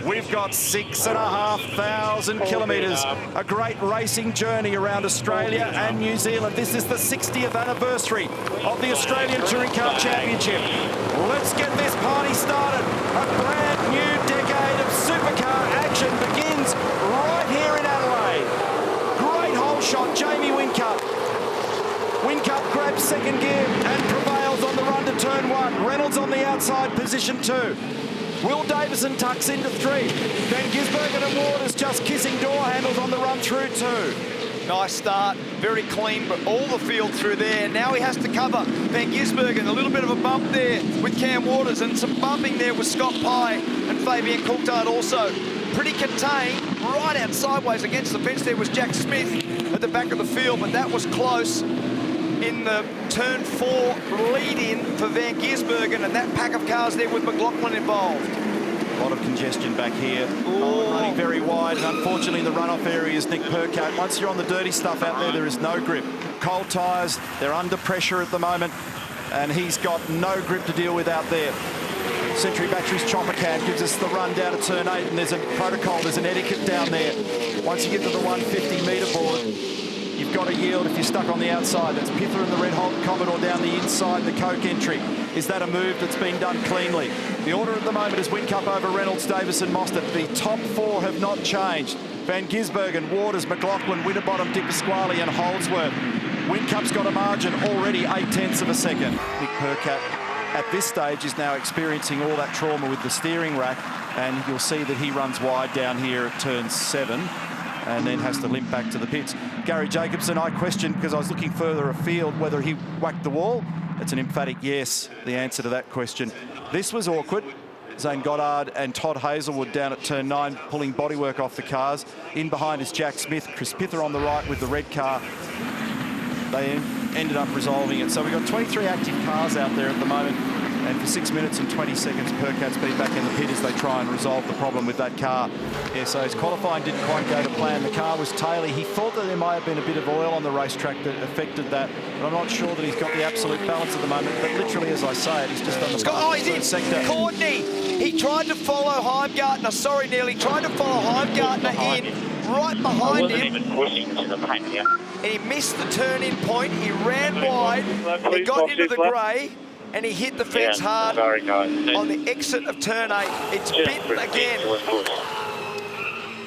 We've got 6,500 kilometres, a great racing journey around Australia and New Zealand. This is the 60th anniversary of the Australian Touring Car Championship. Let's get this party started. A brand new decade of supercar action begins right here in Adelaide. Great hole shot, Jamie Whincup. Whincup grabs second gear and prevails on the run to turn 1. Reynolds on the outside, position 2. Will Davison tucks into 3. Van Gisbergen and Waters just kissing door handles on the run through 2. Nice start, very clean, but all the field through there. Now he has to cover Van Gisbergen. A little bit of a bump there with Cam Waters and some bumping there with Scott Pye and Fabian Coulthard also. Pretty contained, right out sideways against the fence. There was Jack Smith at the back of the field, but that was close in the turn 4 lead-in for Van Gisbergen, and that pack of cars there with McLaughlin involved. A lot of congestion back here. Running very wide, and unfortunately the runoff area is Nick Percat. Once you're on the dirty stuff out there, there is no grip. Cold tyres, they're under pressure at the moment, and he's got no grip to deal with out there. Century Batteries chopper cam gives us the run down to turn 8, and there's a protocol, there's an etiquette down there. Once you get to the 150-metre board, you've got to yield if you're stuck on the outside. That's Pither and the Red Hot Commodore down the inside, the Coke entry. Is that a move that's been done cleanly? The order at the moment is Whincup over Reynolds, Davison, Mostert. The top 4 have not changed. Van Gisbergen, Waters, McLaughlin, Winterbottom, Di Pasquale and Holdsworth. Whincup's got a margin already 0.8 of a second. Nick Percat at this stage is now experiencing all that trauma with the steering rack, and you'll see that he runs wide down here at turn 7. And then has to limp back to the pits. Gary Jacobson, I questioned, because I was looking further afield, whether he whacked the wall. It's an emphatic yes, the answer to that question. This was awkward. Zane Goddard and Todd Hazelwood down at turn 9, pulling bodywork off the cars. In behind is Jack Smith, Chris Pither on the right with the red car. They ended up resolving it. So we've got 23 active cars out there at the moment. And for 6 minutes and 20 seconds, Percat's been back in the pit as they try and resolve the problem with that car. Yeah, so his qualifying didn't quite go to plan. The car was tailing. He thought that there might have been a bit of oil on the racetrack that affected that. But I'm not sure that he's got the absolute balance at the moment. But literally, as I say it, he's just on the he's in sector. Courtney. He tried to follow Heimgartner. Sorry, Neil. He tried to follow Heimgartner in, right behind him. Even pushing to the paint here. And he missed the turn-in point. He ran wide. He got into the grey. And he hit the fence hard on the exit of turn 8. It's bitten again.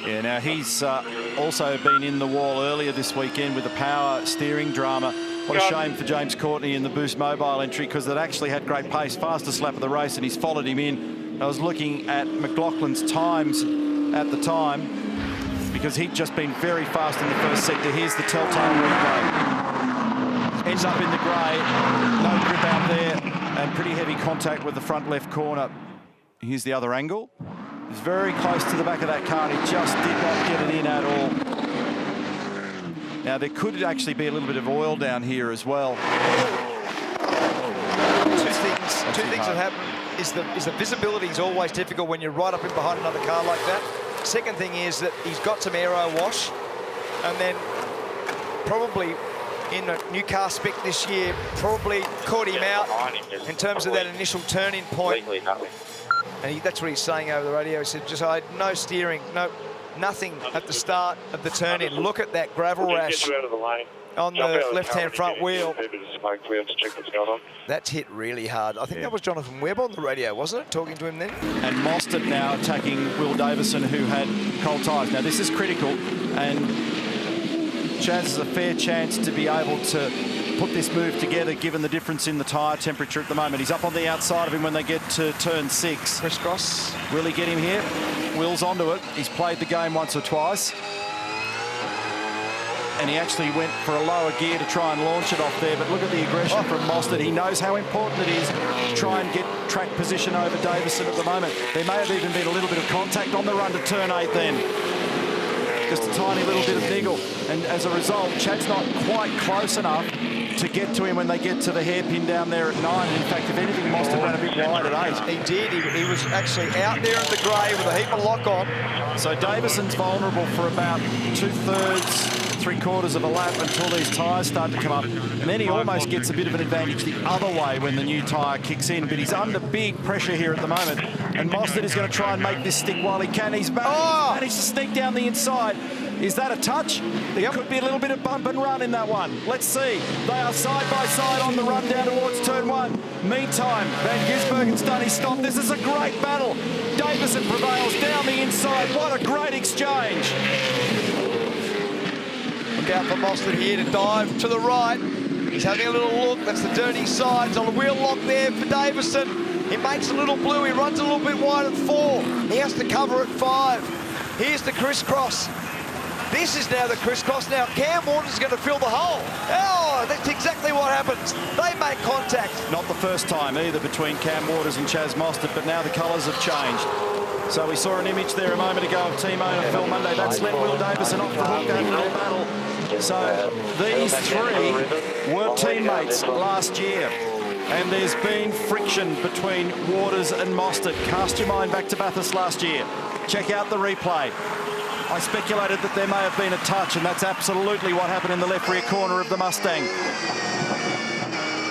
Yeah, now he's also been in the wall earlier this weekend with the power steering drama. What a shame for James Courtney in the Boost Mobile entry, because it actually had great pace, fastest lap of the race, and he's followed him in. I was looking at McLaughlin's times at the time, because he'd just been very fast in the first sector. Here's the telltale replay. Ends up in the grey, no grip out there, and pretty heavy contact with the front left corner. Here's the other angle. He's very close to the back of that car, and he just did not get it in at all. Now, there could actually be a little bit of oil down here as well. Two things that happen is the visibility is always difficult when you're right up in behind another car like that. Second thing is that he's got some aero wash, and then probably in a new car spec this year, probably caught him out in terms of that initial turning point. And that's what he's saying over the radio. He said, just I had no steering, nothing at the start of the turn-in. Look at that gravel rash on the left-hand front wheel. That's hit really hard. I think that was Jonathan Webb on the radio, wasn't it? Talking to him then. And Mostert now attacking Will Davison, who had cold tyres. Now, this is critical, and Chaz has a fair chance to be able to put this move together, given the difference in the tyre temperature at the moment. He's up on the outside of him when they get to turn 6. Crisscross. Will he get him here? Will's onto it. He's played the game once or twice. And he actually went for a lower gear to try and launch it off there. But look at the aggression from Mostert. He knows how important it is to try and get track position over Davison at the moment. There may have even been a little bit of contact on the run to turn 8 then. Just a tiny little bit of niggle. And as a result, Chad's not quite close enough to get to him when they get to the hairpin down there at 9. In fact, if anything, Mostert ran a bit wide at 8. He did. He was actually out there in the grey with a heap of lock on. So Davison's vulnerable for about 2/3, 3/4 of a lap until these tyres start to come up. And then he almost gets a bit of an advantage the other way when the new tyre kicks in. But he's under big pressure here at the moment. And Mostert is going to try and make this stick while he can. He's managed to sneak down the inside. Is that a touch? There could be a little bit of bump and run in that one. Let's see. They are side by side on the run down towards turn one. Meantime, Van Gisbergen's done his stop. This is a great battle. Davison prevails down the inside. What a great exchange. Look out for Mostert here to dive to the right. He's having a little look. That's the dirty sides on the wheel lock there for Davison. He makes a little blue. He runs a little bit wide at 4. He has to cover at 5. Here's the crisscross. This is now the crisscross. Now Cam Waters is going to fill the hole. Oh, that's exactly what happens. They make contact. Not the first time either between Cam Waters and Chaz Mostert, but now the colours have changed. So we saw an image there a moment ago of team owner Phil Monday. That's let Will Davison off the hook over the battle. So these three were teammates last year. And there's been friction between Waters and Mostert. Cast your mind back to Bathurst last year. Check out the replay. I speculated that there may have been a touch, and that's absolutely what happened in the left rear corner of the Mustang.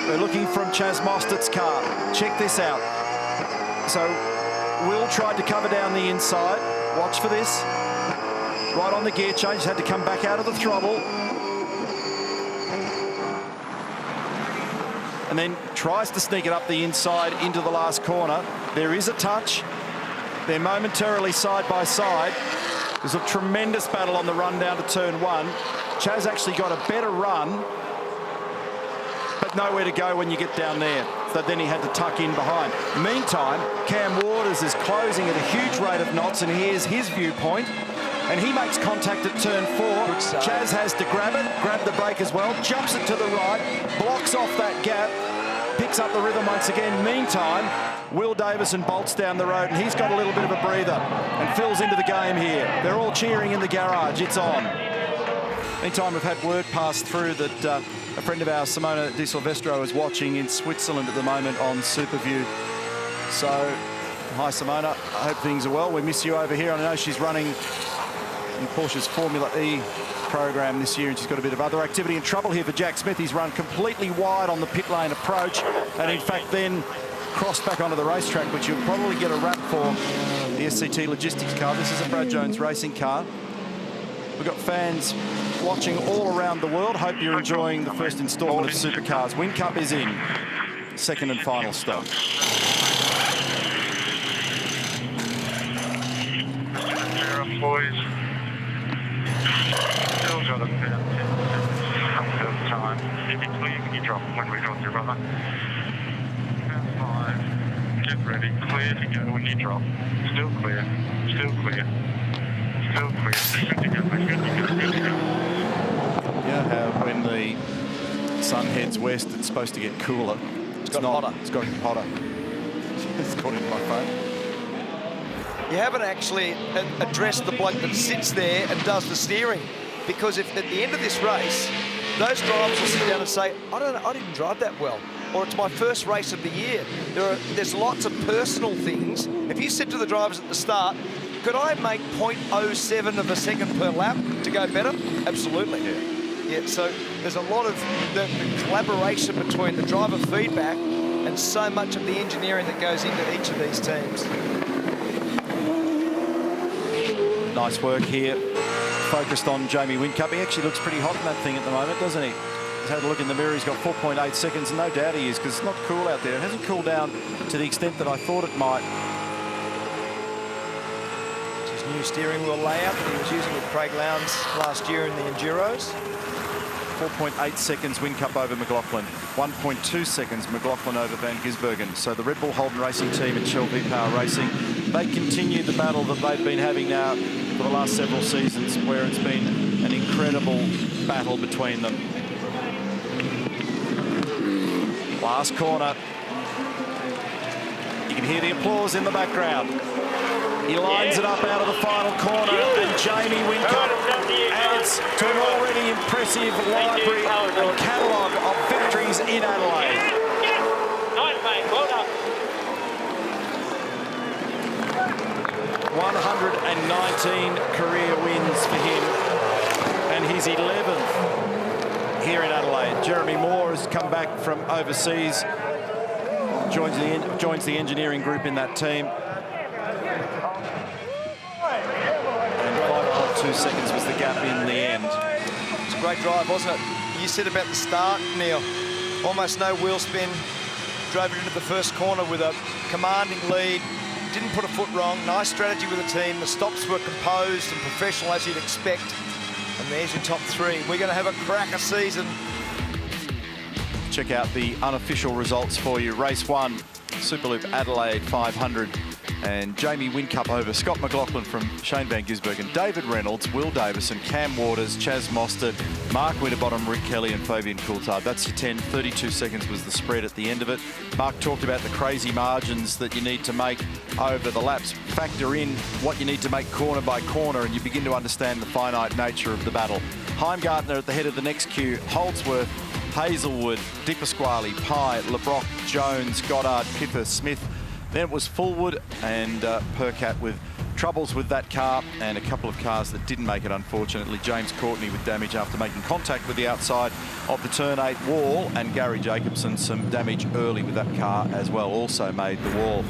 We're looking from Chaz Mostert's car. Check this out. So Will tried to cover down the inside. Watch for this. Right on the gear change, had to come back out of the throttle. And then tries to sneak it up the inside into the last corner. There is a touch. They're momentarily side by side. There's a tremendous battle on the run down to turn one. Chaz actually got a better run, but nowhere to go when you get down there. So then he had to tuck in behind. Meantime, Cam Waters is closing at a huge rate of knots, and here's his viewpoint. And he makes contact at turn 4. Chaz has to grab it, grab the brake as well, jumps it to the right, blocks off that gap, picks up the rhythm once again. Meantime, Will Davison bolts down the road, and he's got a little bit of a breather and fills into the game here. They're all cheering in the garage. It's on. Meantime, we've had word passed through that a friend of ours, Simona Di Silvestro, is watching in Switzerland at the moment on Superview. So, hi Simona, I hope things are well. We miss you over here. I know she's running in Porsche's Formula E program this year, and she's got a bit of other activity and trouble here for Jack Smith. He's run completely wide on the pit lane approach, and in fact then crossed back onto the racetrack, which you'll probably get a wrap for the SCT Logistics car. This is a Brad Jones racing car. We've got fans watching all around the world. Hope you're enjoying the first instalment of Supercars. Win Cup is in. Second and final stop. Boys. Still got about 10 time. If you clear, can you drop when we got through, brother? About 5. Get ready. Clear to go when you drop. Still clear. Still clear. Still clear. Good to go, mate. Good to go. Good to go. Yeah, how when the sun heads west, it's supposed to get cooler. It's got hotter. It's got hotter. It's got into my phone. You haven't actually addressed the bloke that sits there and does the steering, because if at the end of this race, those drivers will sit down and say, I didn't drive that well, or it's my first race of the year. There's lots of personal things. If you said to the drivers at the start, could I make 0.07 of a second per lap to go better? Absolutely. Yeah, so there's a lot of the collaboration between the driver feedback and so much of the engineering that goes into each of these teams. Nice work here. Focused on Jamie Whincup. He actually looks pretty hot in that thing at the moment, doesn't he? He's had a look in the mirror. He's got 4.8 seconds. No doubt he is, because it's not cool out there. It hasn't cooled down to the extent that I thought it might. His new steering wheel layout that he was using with Craig Lowndes last year in the Enduros. 4.8 seconds Whincup over McLaughlin. 1.2 seconds McLaughlin over Van Gisbergen. So the Red Bull Holden Racing team at Shell V-Power Racing, they continue the battle that they've been having now for the last several seasons, where it's been an incredible battle between them. Last corner. You can hear the applause in the background. He lines it up out of the final corner, and Jamie Whincup adds to an already impressive library and catalogue of victories in Adelaide. Nice, mate. Well done. 119 career wins for him, and his 11th here in Adelaide. Jeremy Moore has come back from overseas, joins the engineering group in that team. 2 seconds was the gap in the end. It's a great drive, wasn't it? You said about the start, Neil. Almost no wheel spin. Drove it into the first corner with a commanding lead. Didn't put a foot wrong. Nice strategy with the team. The stops were composed and professional, as you'd expect. And there's your top three. We're going to have a cracker season. Check out the unofficial results for you. Race 1, Superloop Adelaide 500. And Jamie Whincup over Scott McLaughlin from Shane Van Gisbergen, David Reynolds, Will Davison, Cam Waters, Chaz Mostert, Mark Winterbottom, Rick Kelly and Fabian Coulthard. That's your 10. 32 seconds was the spread at the end of it. Mark talked about the crazy margins that you need to make over the laps. Factor in what you need to make corner by corner and you begin to understand the finite nature of the battle. Heimgartner at the head of the next queue, Holdsworth, Hazelwood, Di Pasquale, Pye, LeBrock, Jones, Goddard, Piffer, Smith. Then it was Fullwood and Percat with troubles with that car and a couple of cars that didn't make it, unfortunately. James Courtney with damage after making contact with the outside of the turn 8 wall, and Gary Jacobson some damage early with that car as well, also made the wall.